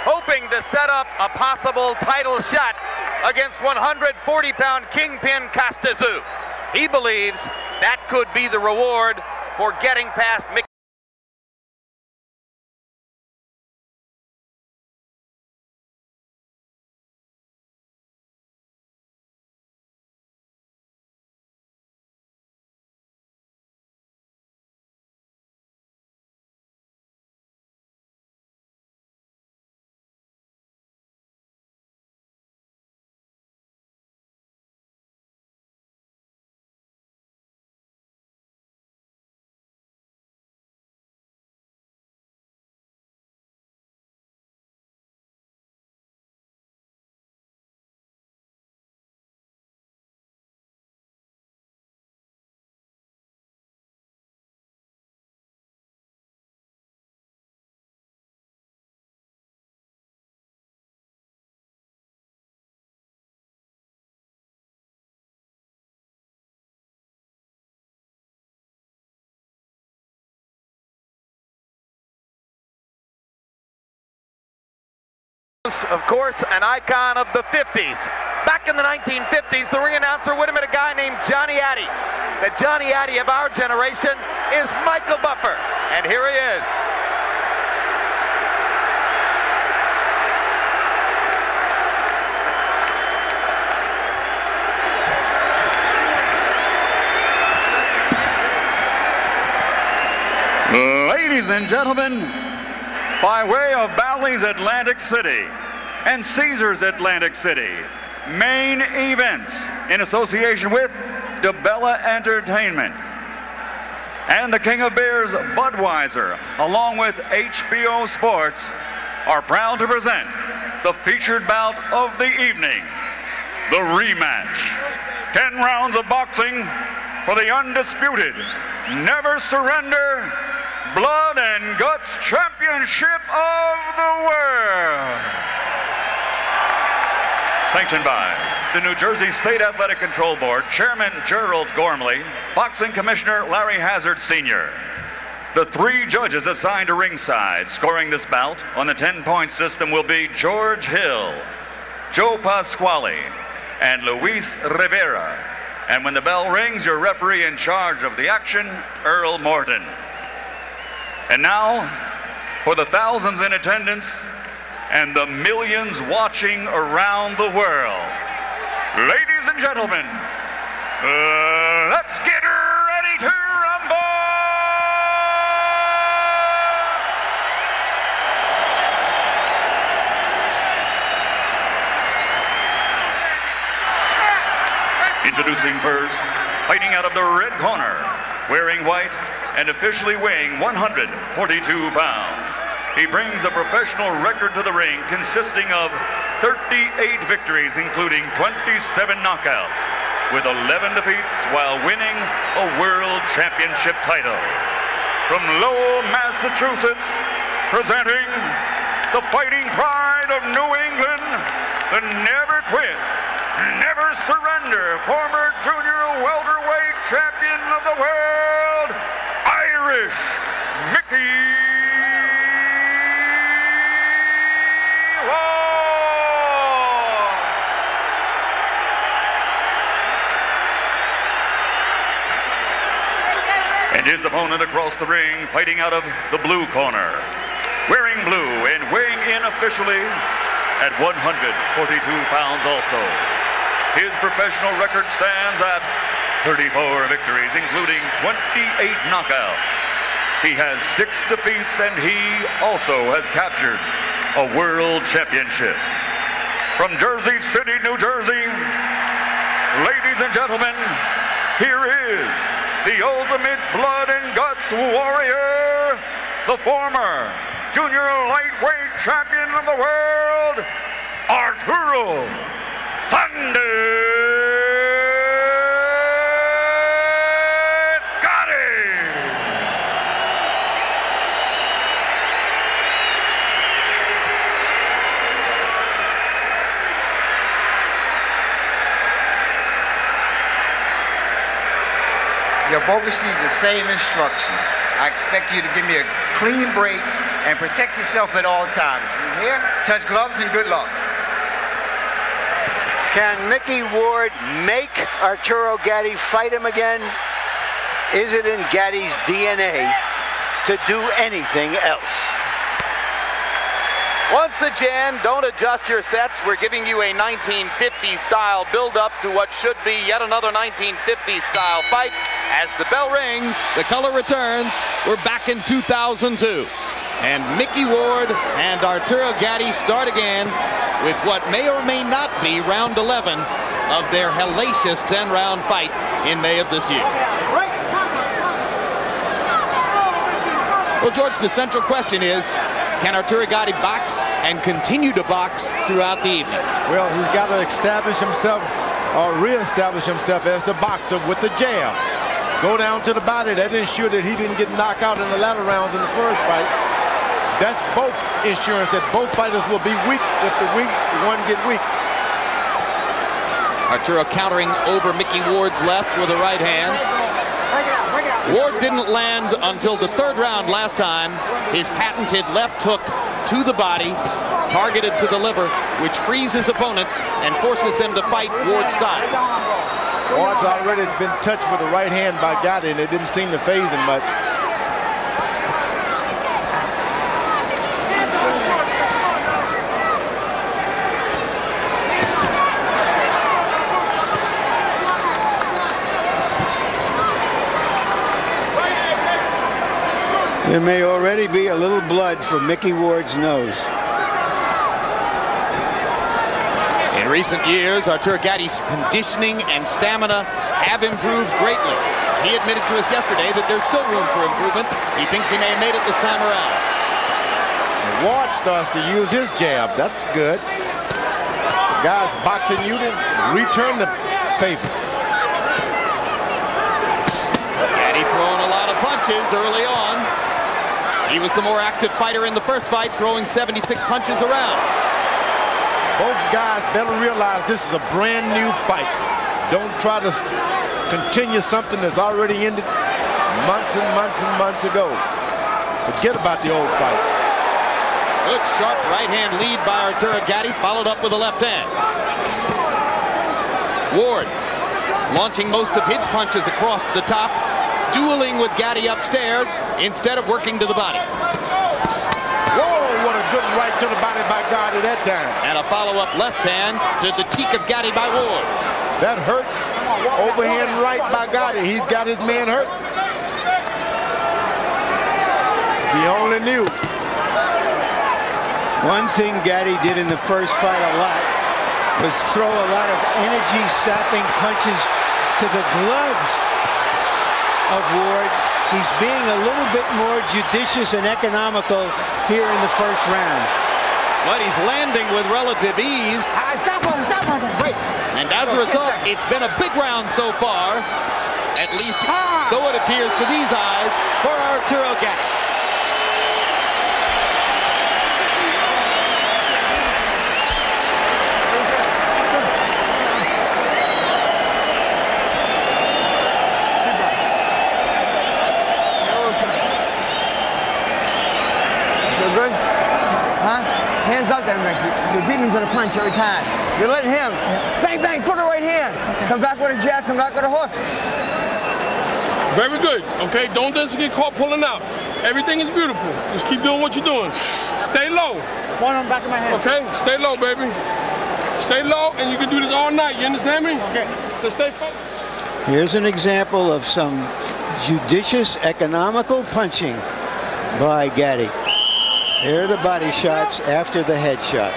hoping to set up a possible title shot against 140-pound Kingpin Castazu. He believes that could be the reward for getting past Micky. Of course, an icon of the 50s. Back in the 1950s, the ring announcer would have met a guy named Johnny Addy. The Johnny Addy of our generation is Michael Buffer, and here he is. Ladies and gentlemen, by way of Bally's Atlantic City and Caesars Atlantic City, main events in association with DeBella Entertainment and the King of Beers Budweiser, along with HBO Sports, are proud to present the featured bout of the evening, the rematch. 10 rounds of boxing for the undisputed, never surrender, Blood and Guts Championship of the World. Sanctioned by the New Jersey State Athletic Control Board, Chairman Gerald Gormley, Boxing Commissioner Larry Hazard Sr. The 3 judges assigned to ringside scoring this bout on the 10-point system will be George Hill, Joe Pasquale, and Luis Rivera. And when the bell rings, your referee in charge of the action, Earl Morton. And now, for the thousands in attendance and the millions watching around the world, ladies and gentlemen, let's get ready to rumble! Introducing first, fighting out of the red corner, wearing white and officially weighing 142 pounds. He brings a professional record to the ring consisting of 38 victories, including 27 knockouts, with 11 defeats while winning a world championship title. From Lowell, Massachusetts, presenting the fighting pride of New England, the never quit, never surrender, former junior welterweight champion of the world, Irish Micky. And his opponent across the ring, fighting out of the blue corner, wearing blue and weighing in officially at 142 pounds also. His professional record stands at 34 victories, including 28 knockouts. He has 6 defeats, and he also has captured a world championship. From Jersey City, New Jersey, ladies and gentlemen, here is the ultimate blood and guts warrior, the former junior lightweight champion of the world, Arturo Thunder Gatti. You both received the same instructions. I expect you to give me a clean break and protect yourself at all times. You hear? Touch gloves and good luck. Can Micky Ward make Arturo Gatti fight him again? Is it in Gatti's DNA to do anything else? Once again, don't adjust your sets. We're giving you a 1950 style build-up to what should be yet another 1950 style fight. As the bell rings, the color returns. We're back in 2002. And Micky Ward and Arturo Gatti start again with what may or may not be round 11 of their hellacious 10-round fight in May of this year. Well, George, the central question is, can Arturo Gatti box and continue to box throughout the evening? Well, he's got to establish himself or reestablish himself as the boxer with the jab. Go down to the body. That ensure that he didn't get knocked out in the latter rounds in the first fight. That's both insurance that both fighters will be weak if the weak one get weak. Arturo countering over Micky Ward's left with a right hand. Ward didn't land until the third round last time. His patented left hook to the body, targeted to the liver, which frees his opponents and forces them to fight Ward's style. Ward's already been touched with the right hand by Gatti, and it didn't seem to faze him much. There may already be a little blood from Micky Ward's nose. In recent years, Arturo Gatti's conditioning and stamina have improved greatly. He admitted to us yesterday that there's still room for improvement. He thinks he may have made it this time around. And Ward starts to use his jab. That's good. Guys boxing you to return the favor. Gatti throwing a lot of punches early on. He was the more active fighter in the first fight, throwing 76 punches around. Both guys better realize this is a brand new fight. Don't try to continue something that's already ended months and months and months ago. Forget about the old fight. Good sharp right hand lead by Arturo Gatti, followed up with a left hand. Ward launching most of his punches across the top, dueling with Gatti upstairs instead of working to the body. Whoa, what a good right to the body by Gatti that time. And a follow-up left hand to the cheek of Gatti by Ward. That hurt. Overhand right by Gatti. He's got his man hurt. If he only knew. One thing Gatti did in the first fight a lot was throw a lot of energy-sapping punches to the gloves of Ward. He's being a little bit more judicious and economical here in the first round. But he's landing with relative ease. Stop on it, wait. And as a result, it's been a big round so far. At least so it appears to these eyes for Arturo Gatti. Good? Huh? Hands up there, Micky. You're beating him to the punch every time. You're letting him. Bang, bang, put a right hand. Come back with a jab, come back with a hook. Very good, okay? Don't just get caught pulling out. Everything is beautiful. Just keep doing what you're doing. Stay low. One on the back of my head. Okay? Stay low, baby. Stay low, and you can do this all night. You understand me? Okay. Let's stay focused. Here's an example of some judicious, economical punching by Gatti. Here are the body shots after the head shot.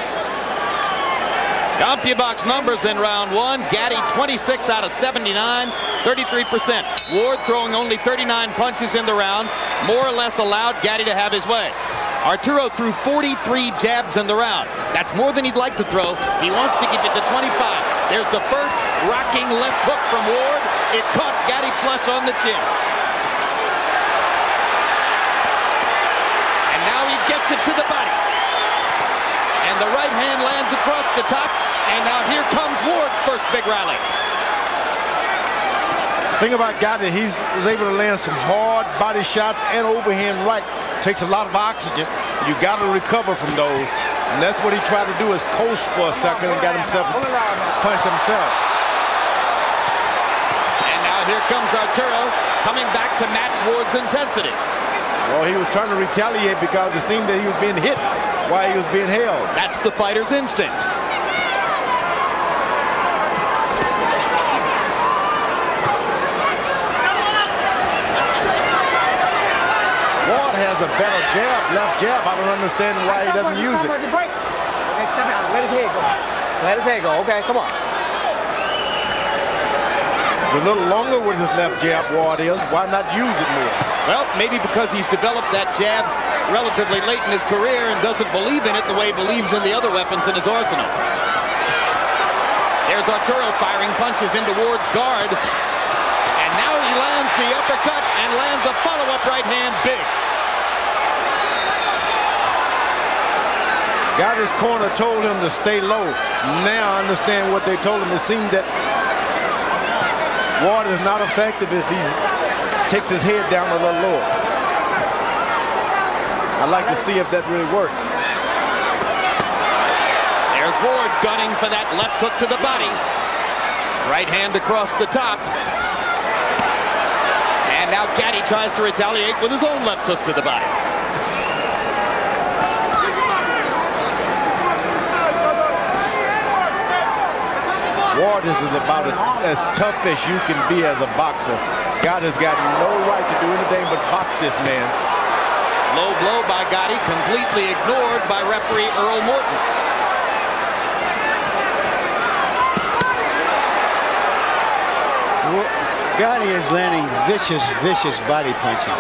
CompuBox numbers in round one. Gatti 26 out of 79, 33%. Ward throwing only 39 punches in the round, more or less allowed Gatti to have his way. Arturo threw 43 jabs in the round. That's more than he'd like to throw. He wants to keep it to 25. There's the first rocking left hook from Ward. It caught Gatti flush on the chin. Gets it to the body. And the right hand lands across the top. And now here comes Ward's first big rally. The thing about Gatti, he was able to land some hard body shots and overhand right. Takes a lot of oxygen. You got to recover from those. And that's what he tried to do, is coast for a second and got himself punched himself. And now here comes Arturo coming back to match Ward's intensity. Well, he was trying to retaliate because it seemed that he was being hit while he was being held. That's the fighter's instinct. Ward has a better jab, left jab. I don't understand why he doesn't use it. Okay, step out. Let his head go. Let his head go. Okay, come on. It's a little longer with his left jab, Ward is. Why not use it more? Well, maybe because he's developed that jab relatively late in his career and doesn't believe in it the way he believes in the other weapons in his arsenal. There's Arturo firing punches into Ward's guard. And now he lands the uppercut and lands a follow-up right hand big. Gatti's corner told him to stay low. Now I understand what they told him. It seemed that Ward is not effective if he takes his head down a little lower. I'd like to see if that really works. There's Ward gunning for that left hook to the body. Right hand across the top. And now Gatti tries to retaliate with his own left hook to the body. Ward is about as tough as you can be as a boxer. Gatti's got no right to do anything but box this man. Low blow by Gatti, completely ignored by referee Earl Morton. Gatti is landing vicious body punches.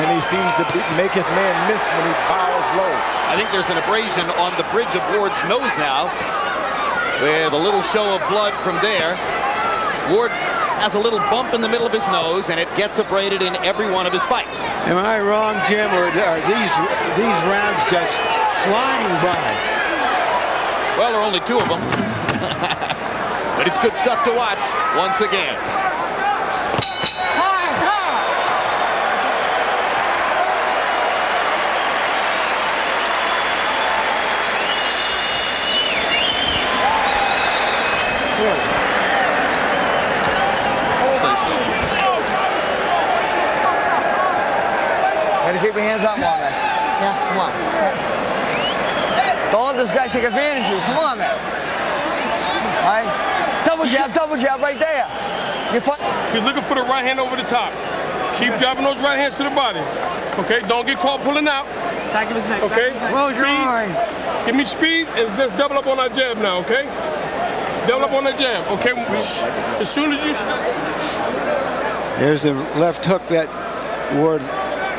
And he seems to make his man miss when he bows low. I think there's an abrasion on the bridge of Ward's nose now, with a little show of blood from there. Ward has a little bump in the middle of his nose, and it gets abraded in every one of his fights. Am I wrong, Jim, or are these rounds just flying by? Well, there are only two of them. But it's good stuff to watch once again. Gotta keep your hands up, man. Yeah, come on. Don't let this guy take advantage of you. Come on, man. All right. Double jab right there. He's looking for the right hand over the top. Keep dropping those right hands to the body. Okay, don't get caught pulling out. Okay, speed. Give me speed and let's double up on our jab now, okay? Double up on that jab, okay? As soon as you There's the left hook that Ward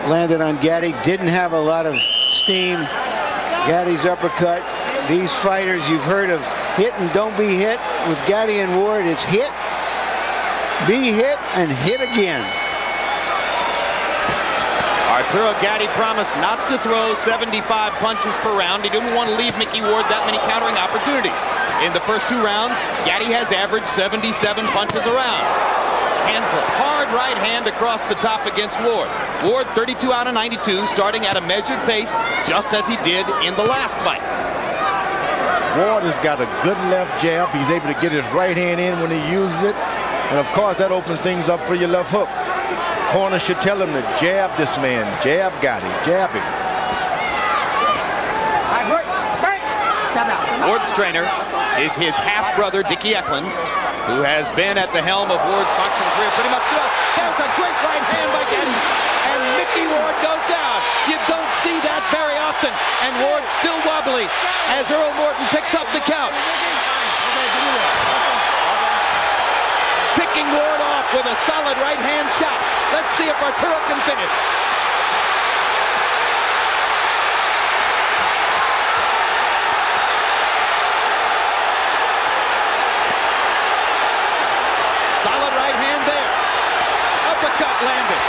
landed on Gatti. Didn't have a lot of steam. Gatti's uppercut. These fighters you've heard of hit and don't be hit. With Gatti and Ward, it's hit, be hit, and hit again. Arturo Gatti promised not to throw 75 punches per round. He didn't want to leave Micky Ward that many countering opportunities. In the first two rounds, Gatti has averaged 77 punches a round. Hands a hard right hand across the top against Ward. Ward 32 out of 92, starting at a measured pace, just as he did in the last fight. Ward has got a good left jab. He's able to get his right hand in when he uses it. And of course, that opens things up for your left hook. The corner should tell him to jab this man. Jab Gatti, jab him. Ward's trainer is his half-brother, Dickie Eklund, who has been at the helm of Ward's boxing career pretty much throughout. There's a great right hand by Gatti, and Micky Ward goes down. You don't see that very often, and Ward's still wobbly as Earl Morton picks up the count. Picking Ward off with a solid right hand shot. Let's see if Arturo can finish. Solid right hand there. Uppercut landed.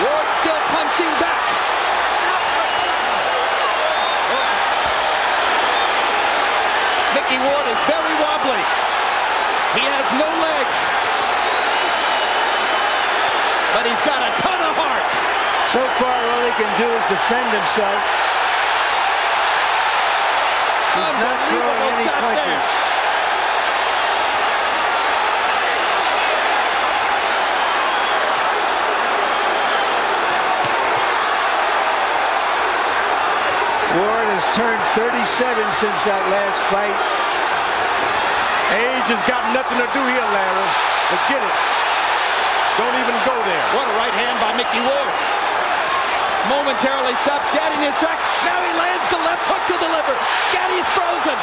Ward still punching back. Micky Ward is very wobbly. He has no legs. he can do is defend himself. He's not throwing any punches. Ward has turned 37 since that last fight. Age has got nothing to do here, Larry. Forget it. Don't even go there. What a right hand by Micky Ward. Momentarily stops Gatti in his tracks. Now he lands the left hook to the liver. Gatti's frozen.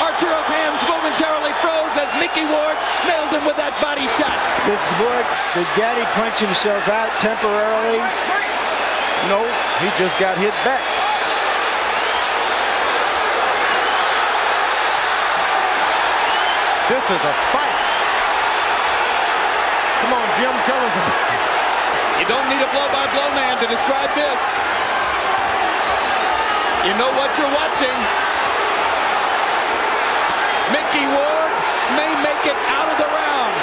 Arturo's hands momentarily froze as Micky Ward nailed him with that body shot. Did Gatti punch himself out temporarily? No, he just got hit back. This is a fight. Come on, Jim, tell us about it. You don't need a blow-by-blow man to describe this. You know what you're watching. Micky Ward may make it out of the round.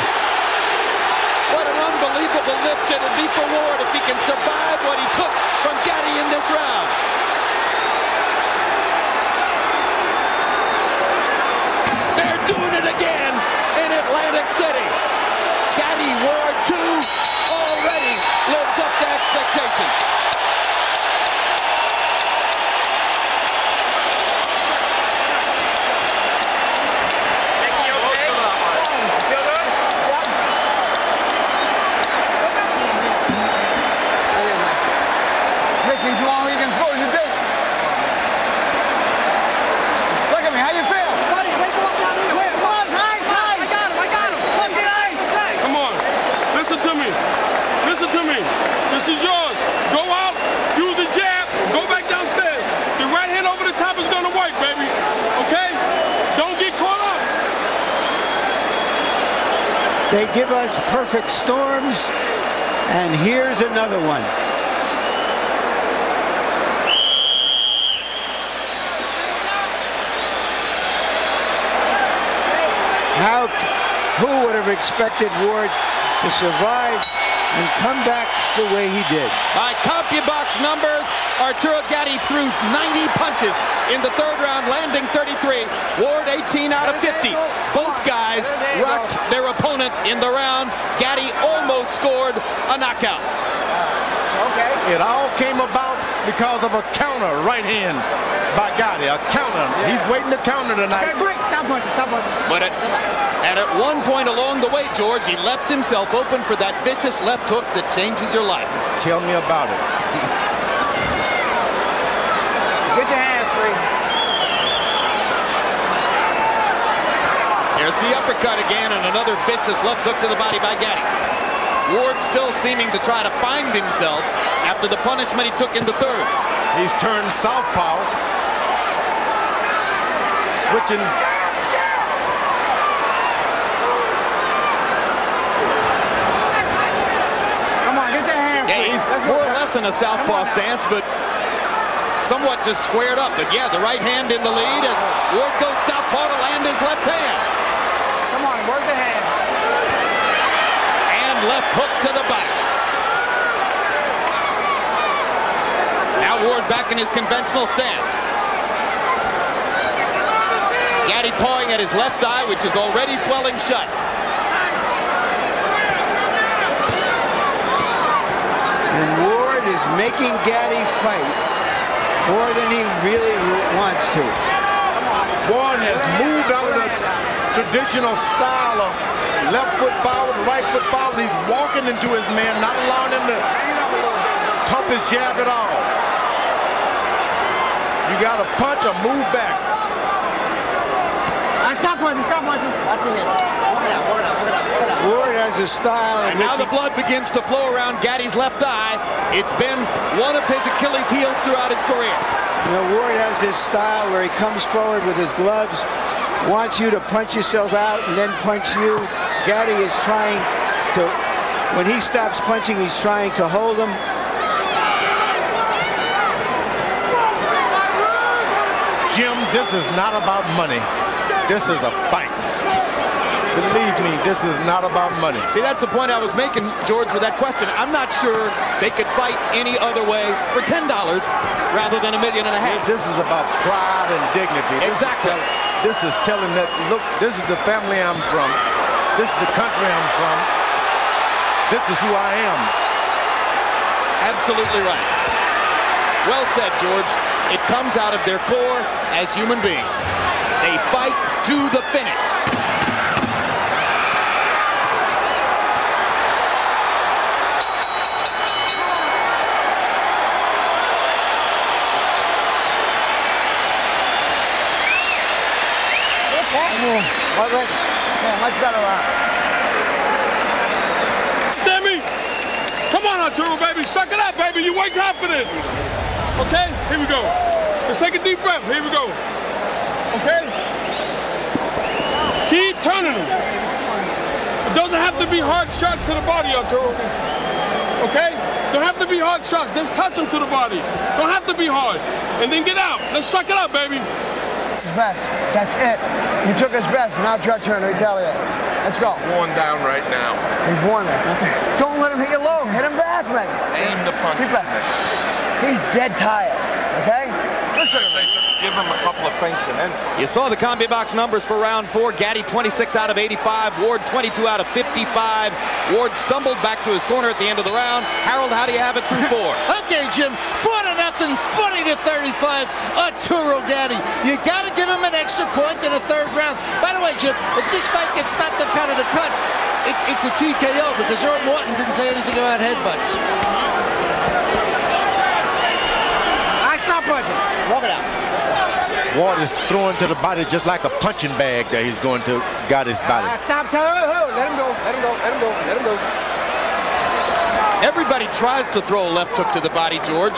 What an unbelievable lift it'll be for Ward if he can survive what he took from Gatti in this round. They're doing it again in Atlantic City. Gatti Ward 2 already lives up to expectations. Micky, so long you can throw your dick. Look at me, how you feel? Buddy, wake him up down here. Wait, come on, ice. I got him. Fucking ice. Come on. Listen to me. Listen to me. This is yours. Go out, use the jab, go back downstairs. The right hand over the top is going to work, baby. Okay? Don't get caught up. They give us perfect storms, and here's another one. Who would have expected Ward to survive and come back the way he did? By CompuBox numbers, Arturo Gatti threw 90 punches in the third round, landing 33. Ward 18 out of 50. Both guys rocked their opponent in the round. Gatti almost scored a knockout. Okay. It all came about because of a counter right hand by Gatti. A counter. Yeah. He's waiting to counter tonight. Okay, break. Stop punching. But at one point along the way, George, he left himself open for that vicious left hook that changes your life. Tell me about it. Get your hands free. Here's the uppercut again and another vicious left hook to the body by Gatti. Ward still seeming to try to find himself after the punishment he took in the third. He's turned southpaw. Switching. Come on, get your hands free. Yeah, he's more or less in a southpaw stance, but somewhat just squared up. But yeah, the right hand in the lead as Ward goes southpaw to land his left hand. Come on, work the hand. And left hook to the back. Now Ward back in his conventional stance. Gatti pawing at his left eye, which is already swelling shut. And Ward is making Gatti fight more than he really wants to. Ward has moved out of the traditional style of left foot forward, right foot forward. He's walking into his man, not allowing him to pump his jab at all. You got to punch or move back. Stop punching. Watch your head. Work it out. Ward has a style. And now the blood begins to flow around Gatti's left eye. It's been one of his Achilles heels throughout his career. You know, Ward has this style where he comes forward with his gloves, wants you to punch yourself out and then punch you. Gatti is trying to, when he stops punching, he's trying to hold him. Jim, this is not about money. This is a fight. Believe me, this is not about money. See, that's the point I was making, George, with that question. I'm not sure they could fight any other way for $10 rather than $1.5 million. This is about pride and dignity. Exactly. This is telling that, look, this is the family I'm from. This is the country I'm from. This is who I am. Absolutely right. Well said, George. It comes out of their core as human beings. They fight to the finish. Much better. Stammy, come on, Arturo, baby. Suck it up, baby. You way confident. Okay, here we go. Let's take a deep breath. Here we go. Okay? Keep turning them. It doesn't have to be hard shots to the body, Arturo. Okay? Don't have to be hard shots. Just touch them to the body. Don't have to be hard. And then get out. Let's suck it up, baby. His best. That's it. You took his best. Now it's your turn to retaliate. Let's go. Worn down right now. He's worn down. Okay. Don't let him hit you low. Hit him back, man. Aim the punch. He's dead tired. Okay? Listen to me. Give him a couple of feints and then. You saw the combi box numbers for round 4. Gatti 26 out of 85. Ward 22 out of 55. Ward stumbled back to his corner at the end of the round. Harold, how do you have it through 4? Okay, Jim. 4-0, 40-35. Arturo Gatti. You got to give him an extra point in the 3rd round. By the way, Jim, if this fight gets stopped at kind of the cuts, it's a TKO because Earl Morton didn't say anything about headbutts. Stop punching. Walk it out. Ward is throwing to the body just like a punching bag that he's going to Gatti's body. Stop. Let him go. Let him go. Let him go. Let him go. Everybody tries to throw a left hook to the body, George.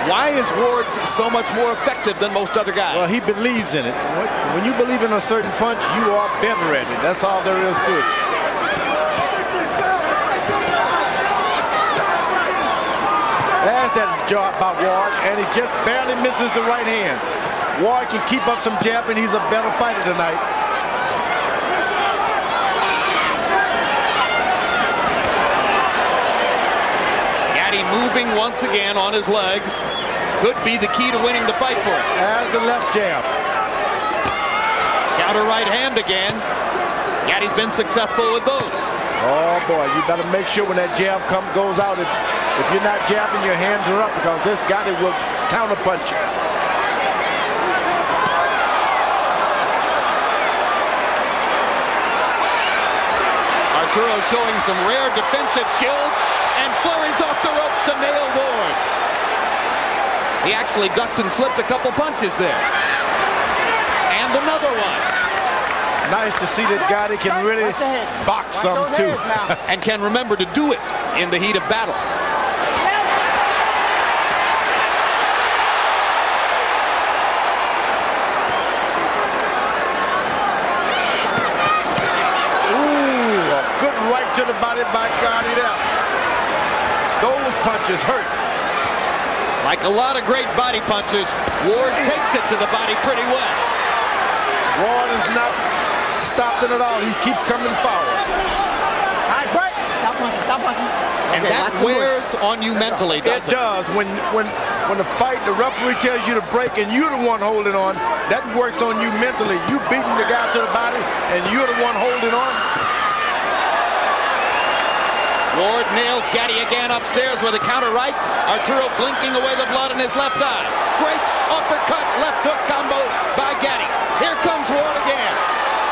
Why is Ward so much more effective than most other guys? Well, he believes in it. When you believe in a certain punch, you are better at it. That's all there is to it. Asked that job about Ward, and he just barely misses the right hand. Ward can keep up some jab, and he's a better fighter tonight. Gatti moving once again on his legs. Could be the key to winning the fight for him. As the left jab. Counter right hand again. Gatti's been successful with those. Oh boy, you better make sure when that jab goes out, if you're not jabbing, your hands are up because this Gatti will counter punch you. Arturo showing some rare defensive skills and flurries off the ropes to nail Ward. He actually ducked and slipped a couple punches there. And another one. Nice to see that Gatti can really box some too. And can remember to do it in the heat of battle. Ooh, a good right to the body by Gatti there. Those punches hurt. Like a lot of great body punches, Ward takes it to the body pretty well. Ward is not stopping at all. He keeps coming forward. All right, break. Stop punching. And that wears on you mentally, doesn't it? It does. When the fight, the referee tells you to break and you're the one holding on, that works on you mentally. You beating the guy to the body and you're the one holding on. Ward nails Gatti again upstairs with a counter right. Arturo blinking away the blood in his left eye. Great uppercut, left hook combo by Gatti. Here comes Ward again.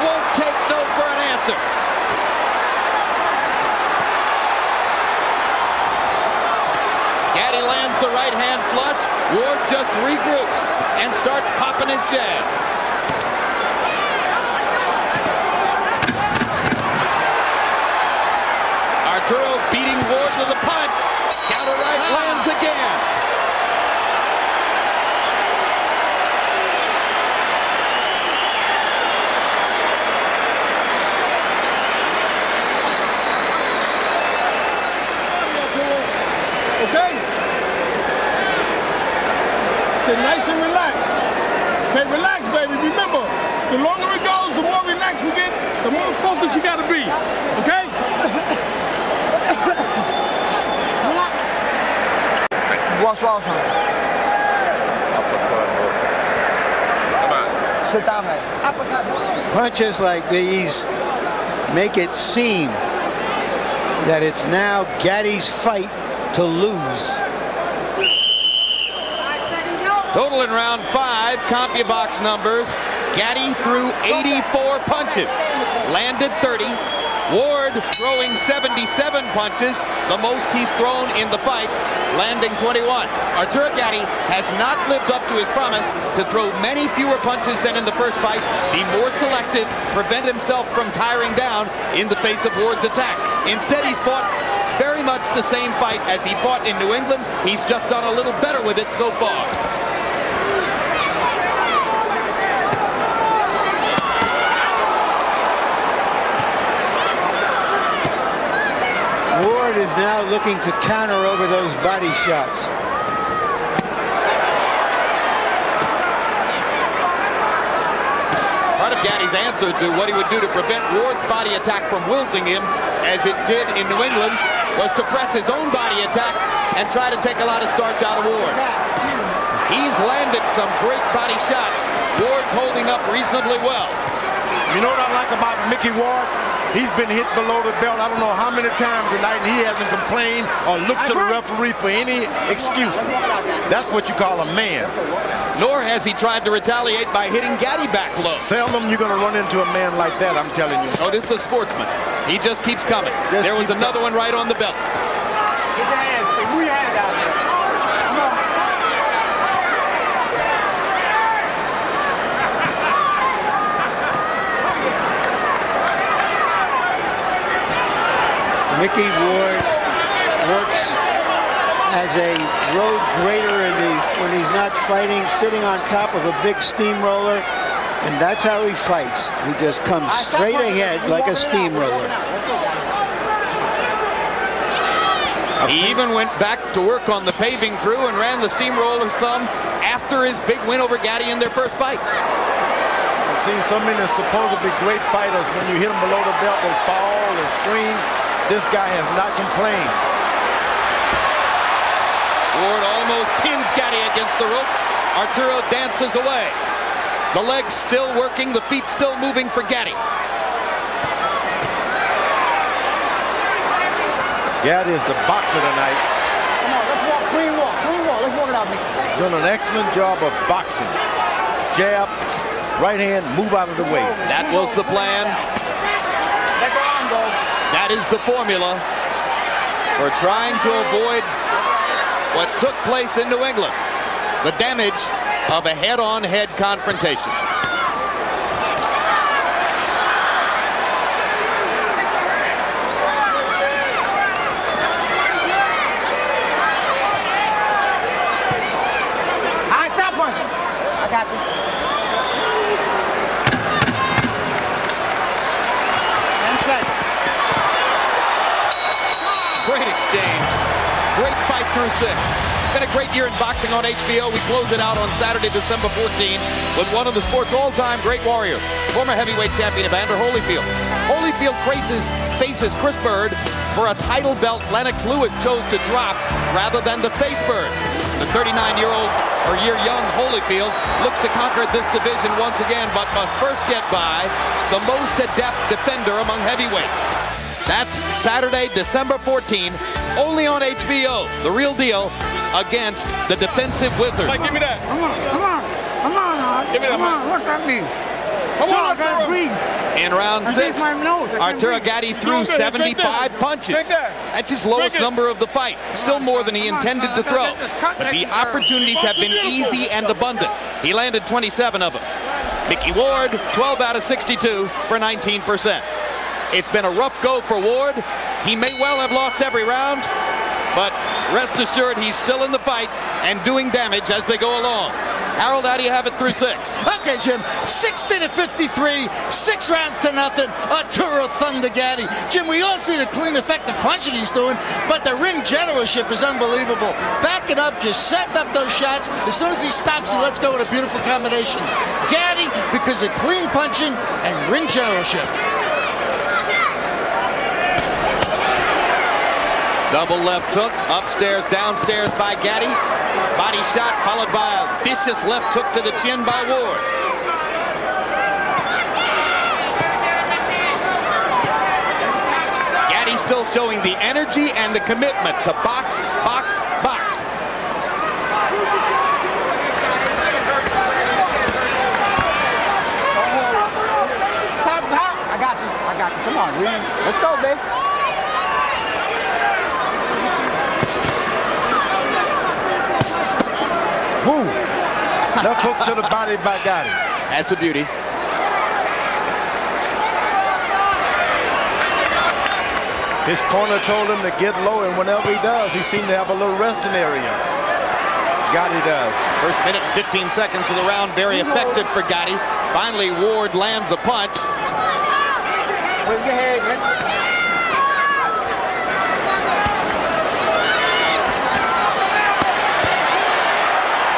Won't take no for an answer. Gatti lands the right hand flush. Ward just regroups and starts popping his jab. Arturo beating Ward with a punch. Counter right lands again. Okay? Say nice and relaxed. Okay, relax, baby. Remember, the longer it goes, the more relaxed we get, the more focused as you got to be. Okay? Watch on. Sit down, man. Punches like these make it seem that it's now Gatti's fight to lose. Total in round 5, CompuBox numbers. Gatti threw 84 punches, landed 30. Ward throwing 77 punches, the most he's thrown in the fight, landing 21. Arturo Gatti has not lived up to his promise to throw many fewer punches than in the first fight, be more selective, prevent himself from tiring down in the face of Ward's attack. Instead, he's fought very much the same fight as he fought in New England. He's just done a little better with it so far. Ward is now looking to counter over those body shots. Part of Gatti's answer to what he would do to prevent Ward's body attack from wilting him, as it did in New England, was to press his own body attack and try to take a lot of starch out of Ward. He's landed some great body shots. Ward's holding up reasonably well. You know what I like about Micky Ward? He's been hit below the belt I don't know how many times tonight, and he hasn't complained or looked to the referee for any excuses. That's what you call a man. Nor has he tried to retaliate by hitting Gatti back low. Seldom you're going to run into a man like that, I'm telling you. Oh, this is a sportsman. He just keeps coming. There was another one right on the belt. Get your hands, move your hands out there. Come on. Micky Ward works as a road grader when he's not fighting, sitting on top of a big steamroller, and that's how he fights. He just comes straight ahead like a steamroller. He even went back to work on the paving crew and ran the steamroller some after his big win over Gatti in their first fight. I've seen so many supposedly great fighters, when you hit them below the belt, they fall and scream. This guy has not complained. Ward almost pins Gatti against the ropes. Arturo dances away. The legs still working, the feet still moving for Gatti. Gatti is the boxer tonight. Come on, let's walk, clean walk, let's walk it out, Micky. He's done an excellent job of boxing. Jab, right hand, move out of the way. That was the plan. Let the arm go. That is the formula for trying to avoid what took place in New England, the damage of a head-on-head confrontation. All right, stop punching. I got you. 10 seconds. Great exchange. Great fight through 6. It's been a great year in boxing on HBO. We close it out on Saturday, December 14, with one of the sport's all-time great warriors, former heavyweight champion Evander Holyfield. Holyfield faces Chris Bird for a title belt Lennox Lewis chose to drop rather than to face Bird. The 39-year-old or year-young Holyfield looks to conquer this division once again, but must first get by the most adept defender among heavyweights. That's Saturday, December 14, only on HBO. The Real Deal against the defensive wizard. Mike, give me that. Come on. Give me that, Mike. What's that mean? Come on, I gotta Arturo. breathe. In round 6, Arturo Gatti threw 75 punches. That's his lowest number of the fight. Still more than he intended to throw. But the opportunities have been easy and abundant. He landed 27 of them. Micky Ward, 12 out of 62 for 19%. It's been a rough go for Ward. He may well have lost every round, but rest assured he's still in the fight and doing damage as they go along. Harold, how do you have it through 6? Okay, Jim, 60-53, 6 rounds to nothing. Arturo Thunder Gatti. Jim, we all see the clean, effective punching he's doing, but the ring generalship is unbelievable. Backing up, just setting up those shots. As soon as he stops, he lets go with a beautiful combination. Gatti, because of clean punching and ring generalship. Double left hook, upstairs, downstairs by Gatti. Body shot followed by a vicious left hook to the chin by Ward. Gatti still showing the energy and the commitment to box, box, box. I got you. Come on, man. Let's go, babe. Woo! Left hook to the body by Gatti. That's a beauty. His corner told him to get low, and whenever he does, he seems to have a little resting area. Gatti does. First minute and 15 seconds of the round, very effective for Gatti. Finally, Ward lands a punch. Where's your head, man?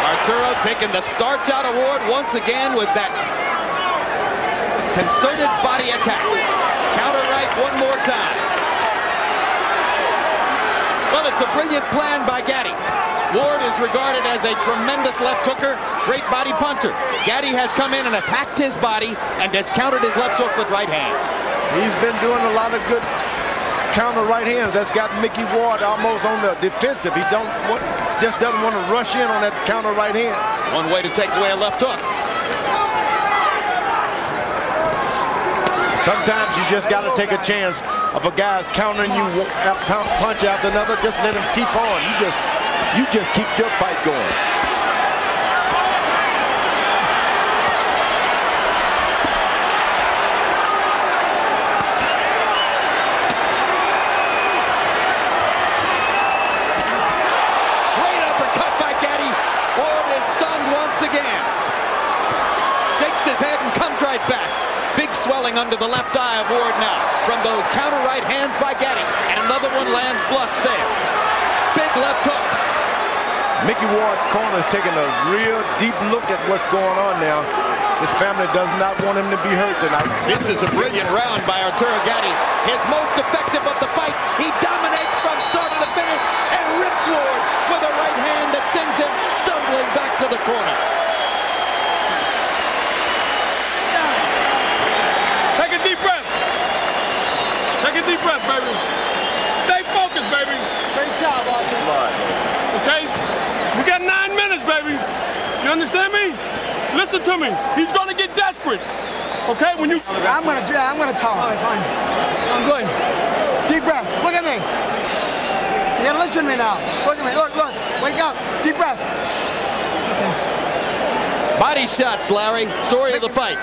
Arturo taking the starch out of Ward once again with that concerted body attack. Counter right one more time. Well, it's a brilliant plan by Gatti. Ward is regarded as a tremendous left hooker, great body puncher. Gatti has come in and attacked his body and has countered his left hook with right hands. He's been doing a lot of good counter right hands. That's got Micky Ward almost on the defensive. He just doesn't want to rush in on that counter right hand. One way to take away a left hook. Sometimes you just got to take a chance of a guy's countering you punch after another. Just let him keep on. You just keep your fight going. Back. Big swelling under the left eye of Ward now from those counter right hands by Gatti, and another one lands flush there. Big left hook. Micky Ward's corner is taking a real deep look at what's going on now. His family does not want him to be hurt tonight. This is a brilliant round by Arturo Gatti. His most effective of the fight. He dominates from start to finish and rips Ward with a right hand that sends him stumbling back to the corner. Deep breath. Take a deep breath, baby. Stay focused, baby. Great job, Arturo. Okay? We got 9 minutes, baby. You understand me? Listen to me. He's gonna get desperate. Okay? When you I'm gonna talk. All right, fine. I'm good. Deep breath. Look at me. You gotta listen to me now. Look at me. Look. Wake up. Deep breath. Okay. Body shots, Larry. Story of the fight.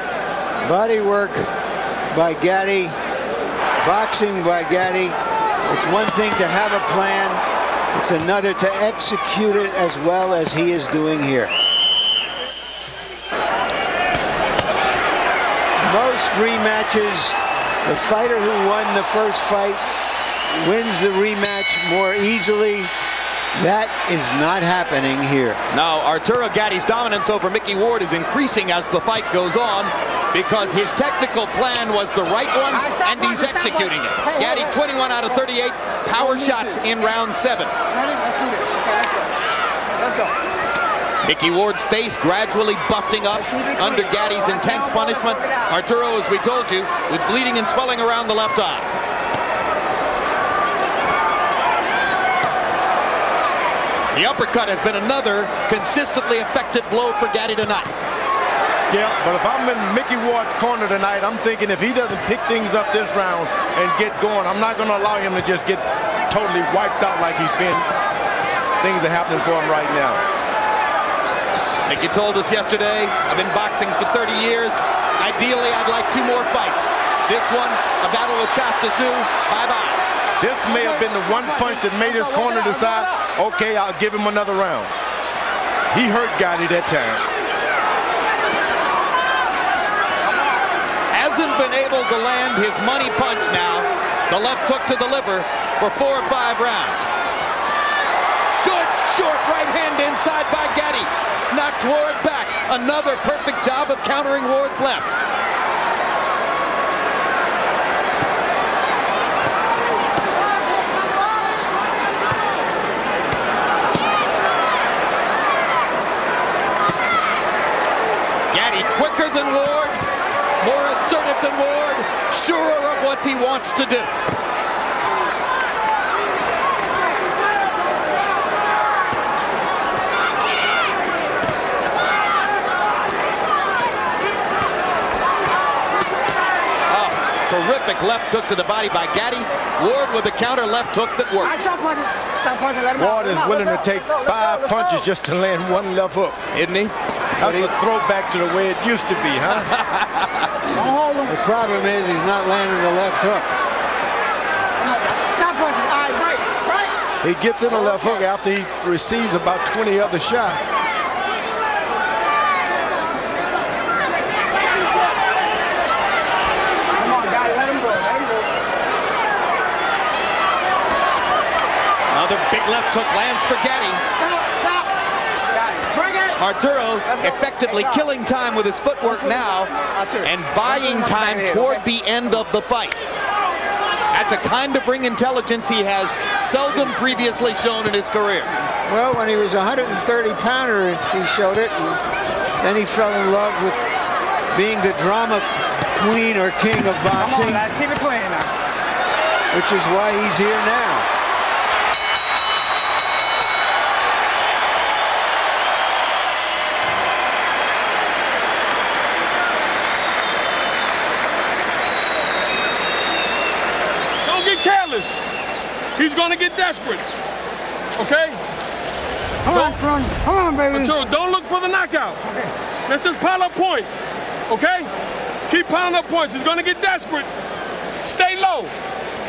Body work by Gatti, boxing by Gatti. It's one thing to have a plan, it's another to execute it as well as he is doing here. Most rematches, the fighter who won the first fight wins the rematch more easily. That is not happening here. Now, Arturo Gatti's dominance over Micky Ward is increasing as the fight goes on because his technical plan was the right one and he's executing it. Gatti 21 out of 38 power shots in round 7. Let's do this. Okay, let's go. Micky Ward's face gradually busting up under Gatti's intense punishment. Arturo, as we told you, with bleeding and swelling around the left eye. The uppercut has been another consistently effective blow for Gatti tonight. Yeah, but if I'm in Micky Ward's corner tonight, I'm thinking if he doesn't pick things up this round and get going, I'm not going to allow him to just get totally wiped out like he's been. Things are happening for him right now. Micky told us yesterday, I've been boxing for 30 years. Ideally, I'd like 2 more fights. This one, a battle with Costa-Tzu, bye-bye. This may have been the one punch that made his corner decide, okay, I'll give him another round. He hurt Gatti that time. Hasn't been able to land his money punch now. The left hook to the liver for 4 or 5 rounds. Good short right hand inside by Gatti. Knocked Ward back. Another perfect job of countering Ward's left. what he wants to do. Terrific left hook to the body by Gatti. Ward with a counter left hook that works. Ward is willing to take 5 punches just to land one left hook, isn't he? That's a throwback to the way it used to be, huh? The problem is he's not landing the left hook. He gets in a left hook after he receives about 20 other shots. Big left hook lands for Gatti. Arturo effectively killing time with his footwork now and buying time toward the end of the fight. That's a kind of ring intelligence he has seldom previously shown in his career. Well, when he was a 130-pounder, he showed it, and then he fell in love with being the drama queen or king of boxing. Come on, guys, keep it clean now. Which is why he's here now. Careless. He's gonna get desperate. Okay? Come on, son. Come on, baby. Arturo, don't look for the knockout. Okay. Let's just pile up points. Okay? Keep piling up points. He's gonna get desperate. Stay low.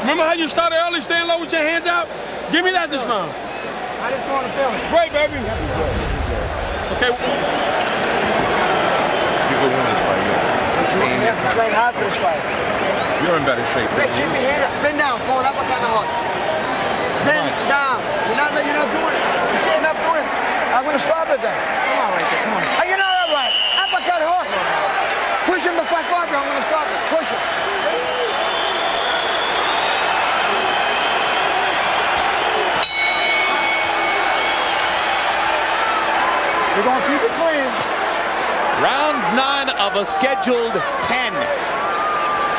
Remember how you started early, staying low with your hands out? Give me that this round. I just want to feel it. Great, baby. Okay. You could win this fight. Train hard for this fight. You're in better shape. Hey, keep your head up. Bend down. Forward up. I got the hook. Bend down. You're not doing it. You're saying up doing it. I'm going to stop it then. Come on right there. Come on. Hey, you're not all right. Uppercut hook. Push him the fuck off. I'm going to stop it. Push him. We're going to keep it clean. Round 9 of a scheduled 10.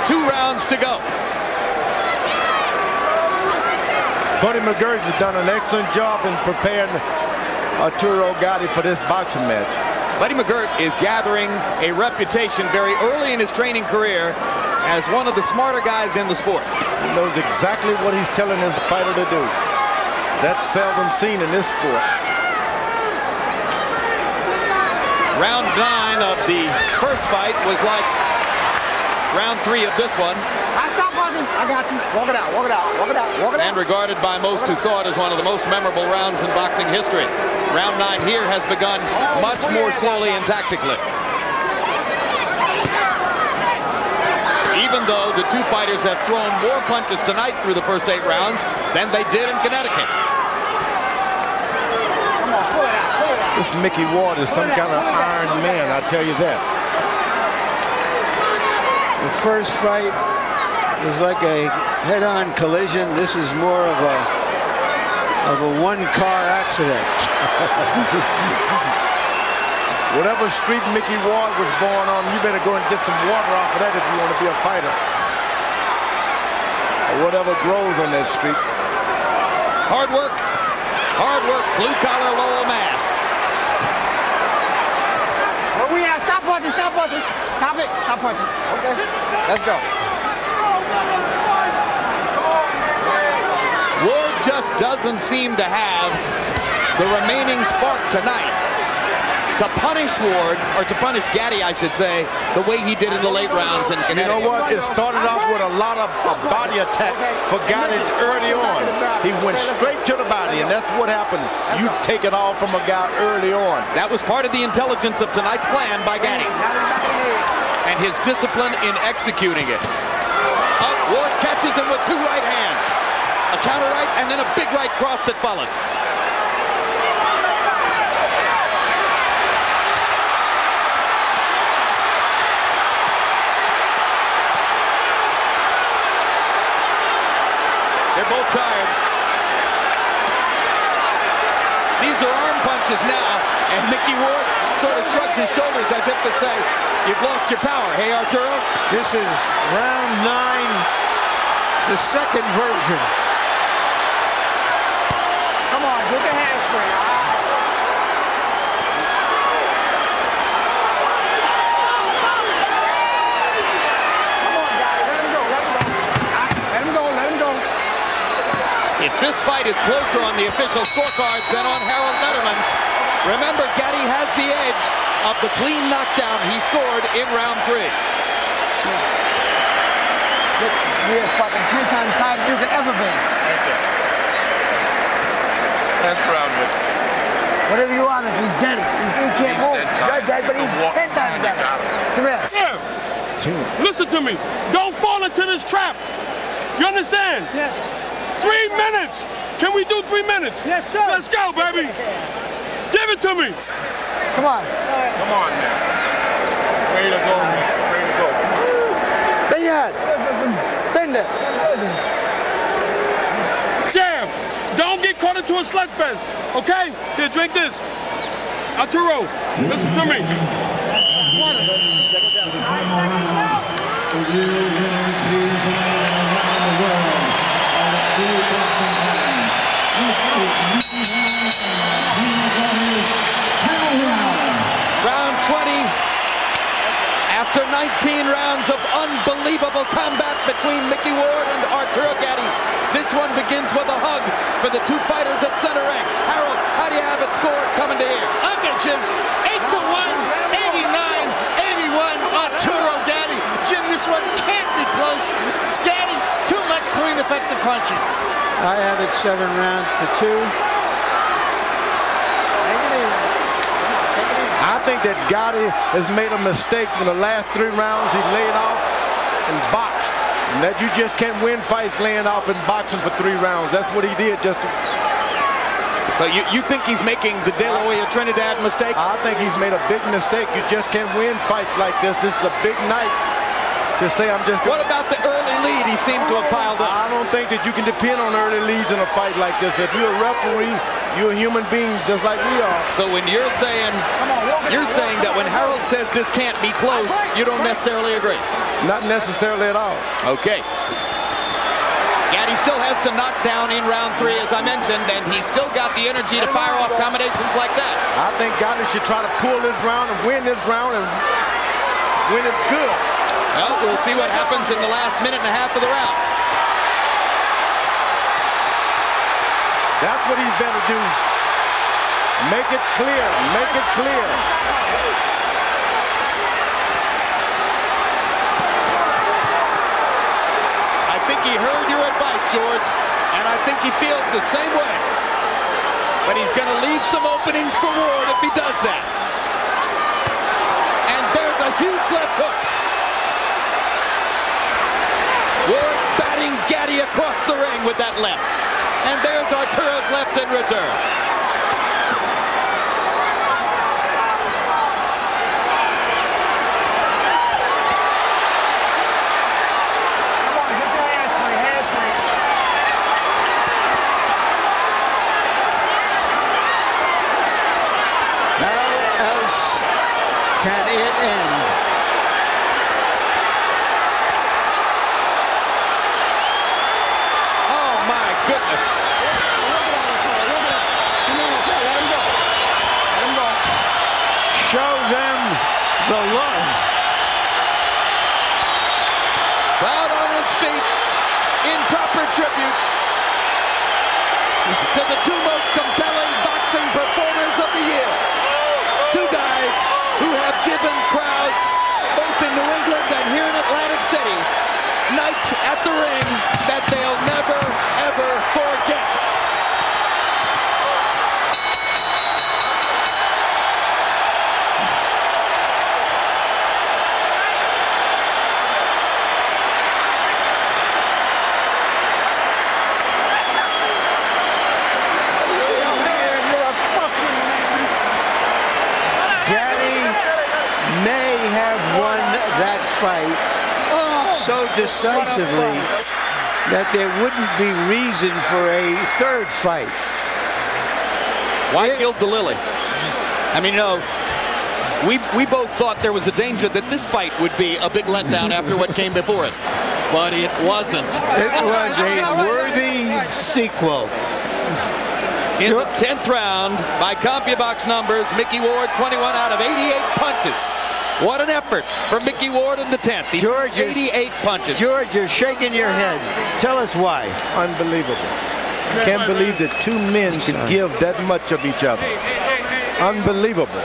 2 rounds to go. Buddy McGirt has done an excellent job in preparing Arturo Gatti for this boxing match. Buddy McGirt is gathering a reputation very early in his training career as one of the smarter guys in the sport. He knows exactly what he's telling his fighter to do. That's seldom seen in this sport. Round 9 of the first fight was like round 3 of this one. Stop buzzing. I got you. Walk it out. Walk it out. Walk it out. Walk it out. And regarded by most who saw it as one of the most memorable rounds in boxing history. Round 9 here has begun much more slowly and tactically. Even though the 2 fighters have thrown more punches tonight through the first 8 rounds than they did in Connecticut. Come on, pull it out. Pull it out. This Micky Ward is some kind of iron man, I tell you that. The first fight was like a head-on collision. This is more of a one-car accident. Whatever street Micky Ward was born on, you better go and get some water off of that if you want to be a fighter. Or whatever grows on that street. Hard work, blue-collar Lowell, Mass. Where we at? Stop punching. Stop punching. Stop it. Stop punching. Okay. Let's go. Ward just doesn't seem to have the remaining spark tonight to punish Ward, or to punish Gatti, I should say, the way he did in the late rounds in Connecticut. You know what? It started off with a lot of body attack for Gatti early on. He went straight to the body, and that's what happened. You take it all from a guy early on. That was part of the intelligence of tonight's plan by Gatti. And his discipline in executing it. Ward catches him with 2 right hands. A counter right, and then a big right cross that followed. They're both tired. These are arm punches now, and Micky Ward sort of shrugs his shoulders as if to say, You've lost your power. Hey, Arturo? This is round 9, the second version. Come on, get the handspring. Come on, guys. Let him go. Let him go. Let him go. Let him go. If this fight is closer on the official scorecards than on Harold Netterman's, remember, Gatti has the edge of the clean knockdown he scored in round 3. You're fucking 10 times higher than you could ever be. Thank you. 10th round, Micky. Whatever you want, he's dead. He can't move. You're dead, but he's 10 times better. Come here. Yeah. Listen to me. Don't fall into this trap. You understand? Yes. 3 minutes. Can we do 3 minutes? Yes, sir. Let's go, baby. Give it to me. Come on. Come on, man. Ready to go, man. Ready to go. Bend your head. Bend it. Jam. Don't get caught into a slugfest, okay? Here, drink this. Arturo, listen to me. Round 20. After 19 rounds of unbelievable combat between Micky Ward and Arturo Gatti, this one begins with a hug for the two fighters at center ring. Harold, how do you have it scored coming to here? I got Jim 8-1, 89, 81, Arturo Gatti. Jim, this one can't be close. It's Gatti, too much clean, effective punching. I have it 7 rounds to 2. I think that Gatti has made a mistake in the last 3 rounds. He laid off and boxed. And that you just can't win fights laying off and boxing for 3 rounds. That's what he did. So you think he's making the De La Hoya Trinidad mistake? I think he's made a big mistake. You just can't win fights like this. This is a big night to say I'm just What about the early lead he seemed to have piled up? I don't think that you can depend on early leads in a fight like this. If you're a referee, you're human beings just like we are. So when you're saying that when Harold says this can't be close, you don't necessarily agree? Not necessarily at all. Okay. Gatti still has the knockdown in round 3, as I mentioned, and he's still got the energy to fire off combinations like that. I think Gatti should try to pull this round and win this round and win it good. Well, we'll see what happens in the last minute and a half of the round. That's what he's better do. Make it clear. Make it clear. I think he heard your advice, George, and I think he feels the same way. But he's going to leave some openings for Ward if he does that. And there's a huge left hook. Ward batting Gatti across the ring with that left. And there's Arturo's left in return. Come on, get your handspring, handspring. How else can it end? Oh my goodness. Show them the love. Crowd on its feet in proper tribute to the 2 most compelling boxing performers of the year. 2 guys who have given crowds, both in New England and here in Atlantic City, nights at the ring that they'll never, ever forget. Gatti may have won that fight so decisively that there wouldn't be reason for a 3rd fight. Why kill the Lily? I mean, we both thought there was a danger that this fight would be a big letdown after what came before it. But it wasn't. It was a worthy sequel. In the 10th round, by CompuBox numbers, Micky Ward 21 out of 88 punches. What an effort for Micky Ward in the 10th. He George, 88 punches. George, you're shaking your head. Tell us why. Unbelievable. Can't believe that two men could give that much of each other. Unbelievable.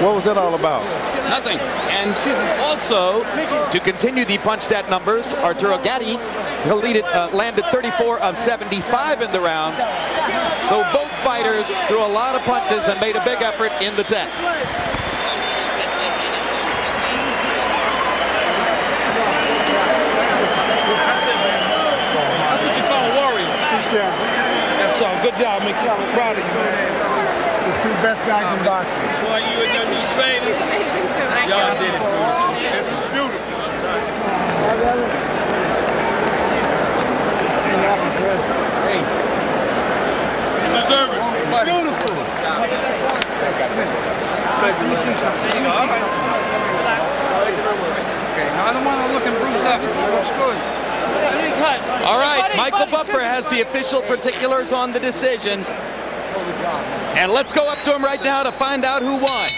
What was that all about? Nothing. And also, to continue the punch stat numbers, Arturo Gatti landed 34 of 75 in the round. So both fighters threw a lot of punches and made a big effort in the 10th. That's what you call a warrior. That's all. Good job, Micky. I'm proud of you. The two best guys in boxing. Boy, you and your new trainers. It's amazing too. Y'all did it beautiful. This is beautiful. You deserve it. Beautiful. Thank you. All right. Okay, I don't want to look bruised up. It looks good. All right, Michael Buffer has the official particulars on the decision. And let's go up to him right now to find out who won.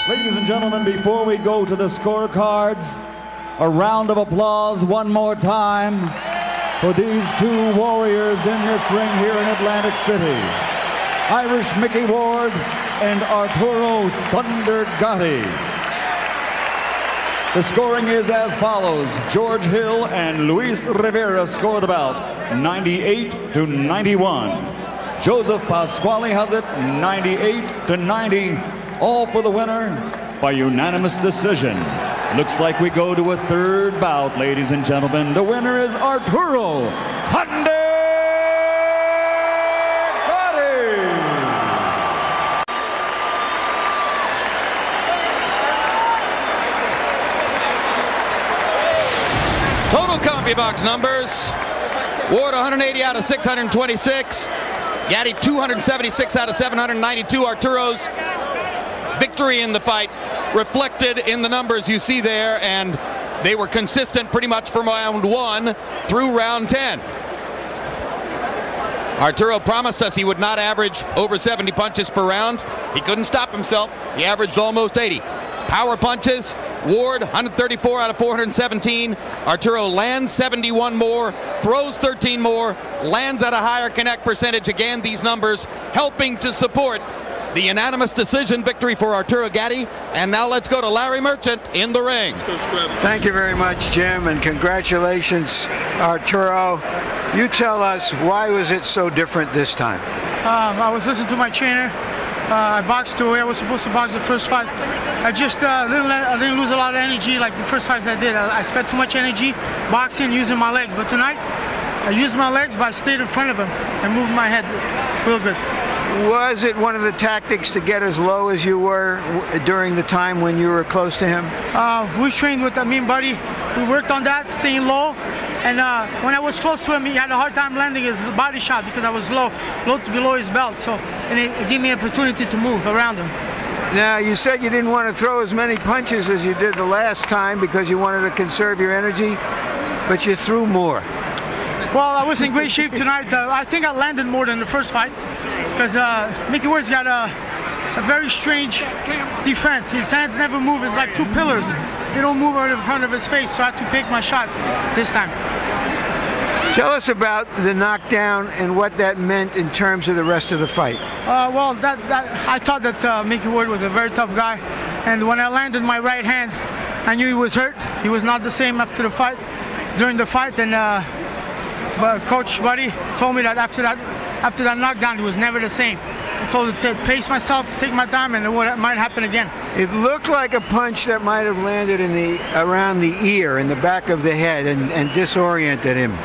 Ladies and gentlemen, before we go to the scorecards, a round of applause one more time for these two warriors in this ring here in Atlantic City. Irish Micky Ward and Arturo Thunder Gatti. The scoring is as follows. George Hill and Luis Rivera score the bout 98-91. Joseph Pasquale has it 98-90. All for the winner by unanimous decision. Looks like we go to a third bout, ladies and gentlemen. The winner is Arturo Thunder Gatti. Total CompuBox numbers. Ward 180 out of 626. Gatti 276 out of 792. Arturo's victory in the fight reflected in the numbers you see there, and they were consistent pretty much from round 1 through round 10. Arturo promised us he would not average over 70 punches per round. He couldn't stop himself. He averaged almost 80. Power punches, Ward 134 out of 417. Arturo lands 71 more, throws 13 more, lands at a higher connect percentage. Again, these numbers helping to support the unanimous decision victory for Arturo Gatti. And now let's go to Larry Merchant in the ring. Thank you very much, Jim, and congratulations, Arturo. You tell us, why was it so different this time? I was listening to my trainer. I boxed the way I was supposed to box the first fight. I just didn't lose a lot of energy like the first fights I did. I spent too much energy boxing using my legs. But tonight, I used my legs, but I stayed in front of him and moved my head real good. Was it one of the tactics to get as low as you were during the time when you were close to him? We trained with me and Buddy. We worked on that, staying low. And when I was close to him, he had a hard time landing his body shot because I was low below his belt. So, and it gave me an opportunity to move around him. Now, you said you didn't want to throw as many punches as you did the last time because you wanted to conserve your energy, but you threw more. Well, I was in great shape tonight. I think I landed more than the first fight because Micky Ward's got a very strange defense. His hands never move. It's like two pillars. They don't move out in front of his face, so I had to pick my shots this time. Tell us about the knockdown and what that meant in terms of the rest of the fight. Well, I thought that Micky Ward was a very tough guy, and when I landed my right hand, I knew he was hurt. He was not the same after the fight, during the fight, and but Coach Buddy told me that after that knockdown, he was never the same. I told him to pace myself, take my time, and it might happen again. It looked like a punch that might have landed around the ear, in the back of the head, and disoriented him.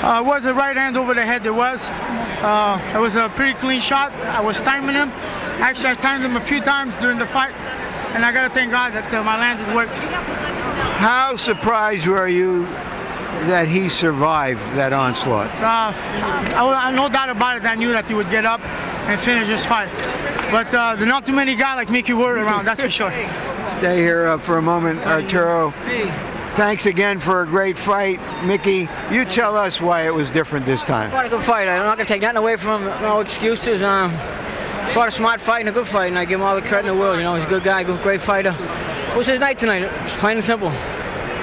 It was a right hand over the head. It was a pretty clean shot. I was timing him. Actually, I timed him a few times during the fight, and I got to thank God that my landing worked. How surprised were you that he survived that onslaught? No doubt about it. I knew that he would get up and finish his fight. But there are not too many guys like Micky Ward around, that's for sure. Stay here for a moment, Arturo. Thanks again for a great fight. Micky, you tell us why it was different this time. Fought a good fight. I'm not going to take nothing away from him. No excuses. Fought a smart fight and a good fight, and I give him all the credit in the world. You know, he's a good guy, great fighter. It was his night tonight. It's plain and simple.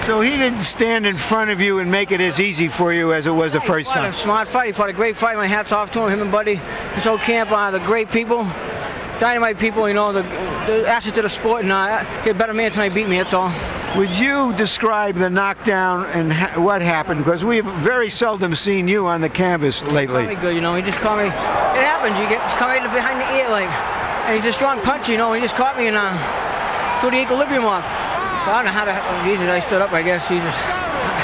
So he didn't stand in front of you and make it as easy for you as it was the first time? He fought a smart fight. He fought a great fight. My hat's off to him and Buddy. His whole camp, the great people. Dynamite people, you know, the asset to the sport, and he had a better man tonight beat me, that's all. Would you describe the knockdown and what happened? Because we've very seldom seen you on the canvas lately. Very good, you know, he just caught me. It happens, you get come right behind the ear, like, and he's a strong puncher, you know, he just caught me and threw the equilibrium off. So I don't know how to, Jesus, I stood up, I guess, Jesus.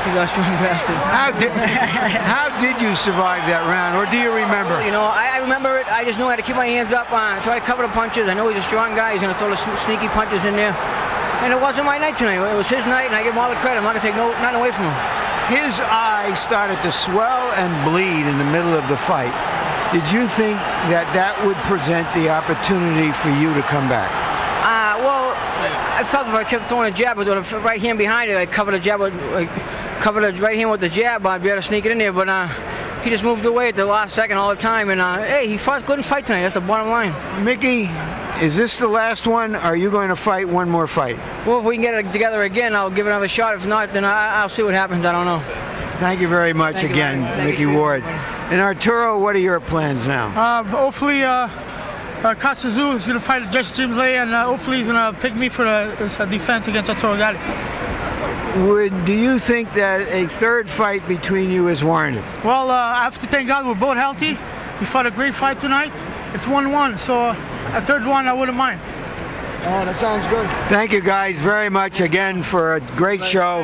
He's a strong bastard. How did you survive that round, or do you remember? You know, I remember it. I just knew I had to keep my hands up, try to cover the punches. I know he's a strong guy. He's going to throw the sneaky punches in there. And it wasn't my night tonight. It was his night, and I give him all the credit. I'm not going to take nothing away from him. His eye started to swell and bleed in the middle of the fight. Did you think that would present the opportunity for you to come back? Well, I felt if I kept throwing a jab with the right hand behind it, I covered the jab with, covered the right hand with the jab, I'd be able to sneak it in there. But he just moved away at the last second all the time. And hey, he fought good in fight tonight. That's the bottom line. Micky, is this the last one? Or are you going to fight one more fight? Well, if we can get it together again, I'll give it another shot. If not, then I'll see what happens. I don't know. Thank you very much again, Micky Ward. And Arturo, what are your plans now? Hopefully, Kasazu is going to fight Jesse James Lay, and hopefully he's going to pick me for the defense against Arturo Gatti. Do you think that a third fight between you is warranted? Well, I have to thank God we're both healthy. We fought a great fight tonight. It's 1-1, so a third one I wouldn't mind. Oh, that sounds good. Thank you guys very much again for a great show.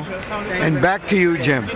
And back to you, Jim.